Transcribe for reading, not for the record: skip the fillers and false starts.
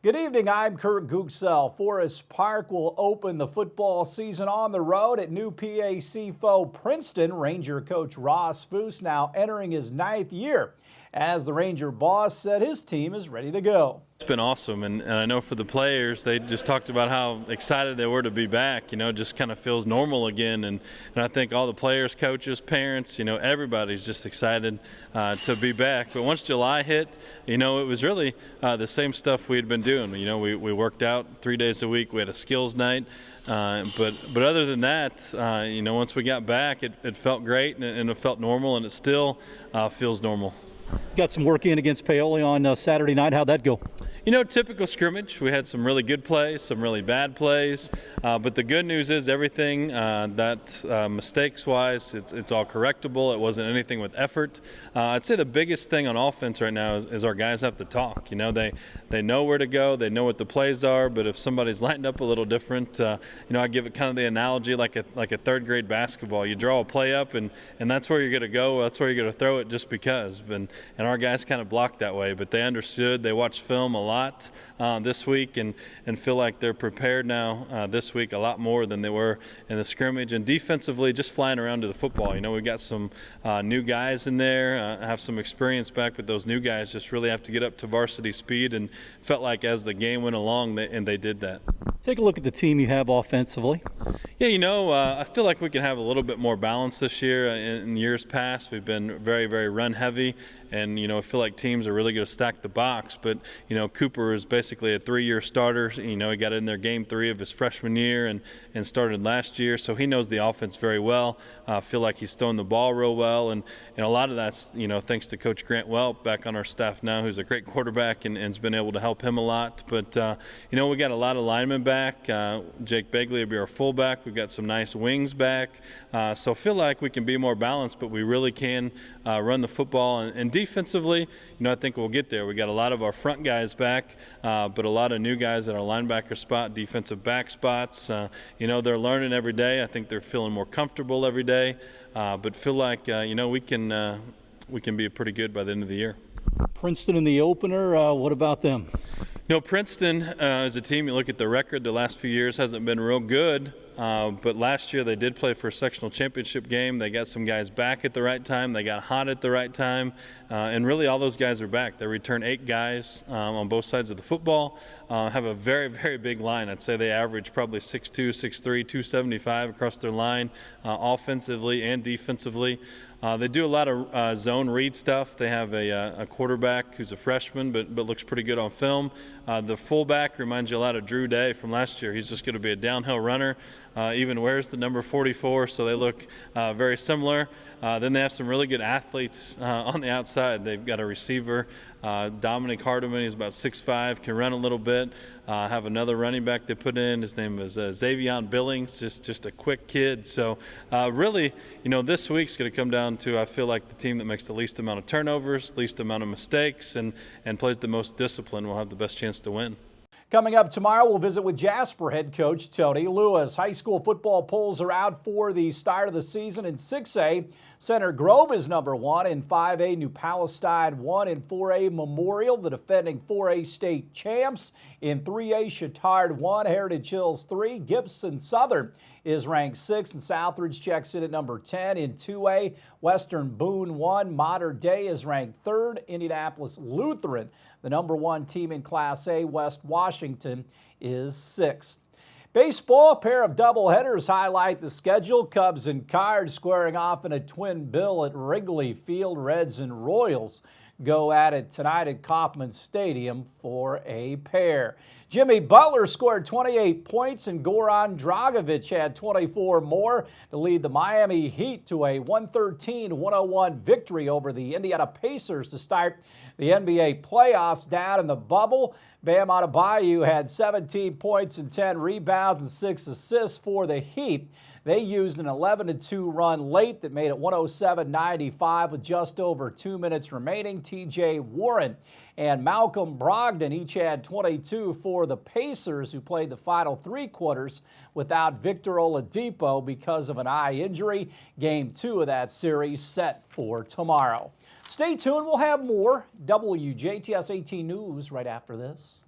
Good evening, I'm Kurt Gutgsell. Forest Park will open the football season on the road at new PAC foe Princeton. Ranger coach Ross Foose now entering his 9th year. As the Ranger boss said, his team is ready to go. It's been awesome, and I know for the players, they just talked about how excited they were to be back. It just kind of feels normal again, and I think all the players, coaches, parents, everybody's just excited to be back. But once July hit, it was really the same stuff we had been doing. We worked out 3 days a week. We had a skills night. But other than that, once we got back, it felt great and it felt normal, and it still feels normal. Got some work in against Paoli on Saturday night. How'd that go? Typical scrimmage. We had some really good plays, some really bad plays. But the good news is everything mistakes-wise, it's all correctable. It wasn't anything with effort. I'd say the biggest thing on offense right now is our guys have to talk. They know where to go. They know what the plays are. But if somebody's lined up a little different, I give it kind of the analogy like a third-grade basketball. You draw a play up, and that's where you're going to go. That's where you're going to throw it just because. And our guys kind of blocked that way, but they understood. They watched film a lot this week and feel like they're prepared now this week a lot more than they were in the scrimmage. And defensively, just flying around to the football. We've got some new guys in there, have some experience back, but those new guys just really have to get up to varsity speed, and felt like as the game went along, they did that. Take a look at the team you have offensively. Yeah, I feel like we can have a little bit more balance this year. In years past, we've been very, very run heavy, and I feel like teams are really going to stack the box. But Cooper is basically a 3-year starter. He got in there game 3 of his freshman year and started last year, so he knows the offense very well. I feel like he's throwing the ball real well, and a lot of that's thanks to Coach Grant Welp back on our staff now, who's a great quarterback and has been able to help him a lot. But we got a lot of linemen back. Jake Begley will be our fullback. We've got some nice wings back, so I feel like we can be more balanced, but we really can run the football. And defensively, I think we'll get there. We got a lot of our front guys back, but a lot of new guys at our linebacker spot, defensive back spots. They're learning every day. I think they're feeling more comfortable every day, but feel like we can be pretty good by the end of the year. Princeton in the opener. What about them? Princeton is a team, you look at the record the last few years, hasn't been real good, but last year they did play for a sectional championship game. They got some guys back at the right time. They got hot at the right time, and really all those guys are back. They returned 8 guys on both sides of the football, have a very, very big line. I'd say they average probably 6'2", 6'3", 275 across their line, offensively and defensively. They do a lot of zone read stuff. They have a quarterback who's a freshman but looks pretty good on film. The fullback reminds you a lot of Drew Day from last year. He's just going to be a downhill runner, even wears the number 44, so they look very similar. Then they have some really good athletes on the outside. They've got a receiver, Dominic Hardeman. He's about 6'5", can run a little bit. Have another running back they put in. His name is Xavion Billings, just a quick kid. So really, this week's going to come down to, I feel like, the team that makes the least amount of turnovers, least amount of mistakes, and plays the most discipline will have the best chance to win. Coming up tomorrow, we'll visit with Jasper head coach Tony Lewis. High school football polls are out for the start of the season. In 6A, Center Grove is number 1. In 5A, New Palestine 1. In 4A, Memorial, the defending 4A state champs. In 3A, Chittard 1. Heritage Hills 3. Gibson Southern is ranked 6th, and Southridge checks in at number 10. In 2A, Western Boone 1. Mater Dei is ranked 3rd. Indianapolis Lutheran, the number 1 team in Class A. West Washington is 6th. Baseball, a pair of doubleheaders highlight the schedule. Cubs and Cards squaring off in a twin bill at Wrigley Field. Reds and Royals go at it tonight at Kauffman Stadium for a pair. Jimmy Butler scored 28 points and Goran Dragic had 24 more to lead the Miami Heat to a 113-101 victory over the Indiana Pacers to start the NBA playoffs. Down in the bubble, Bam Adebayo had 17 points and 10 rebounds and 6 assists for the Heat. They used an 11-2 run late that made it 107-95 with just over 2 minutes remaining. T.J. Warren and Malcolm Brogdon each had 22 for the Pacers, who played the final 3 quarters without Victor Oladipo because of an eye injury. Game 2 of that series set for tomorrow. Stay tuned. We'll have more WJTS 18 News right after this.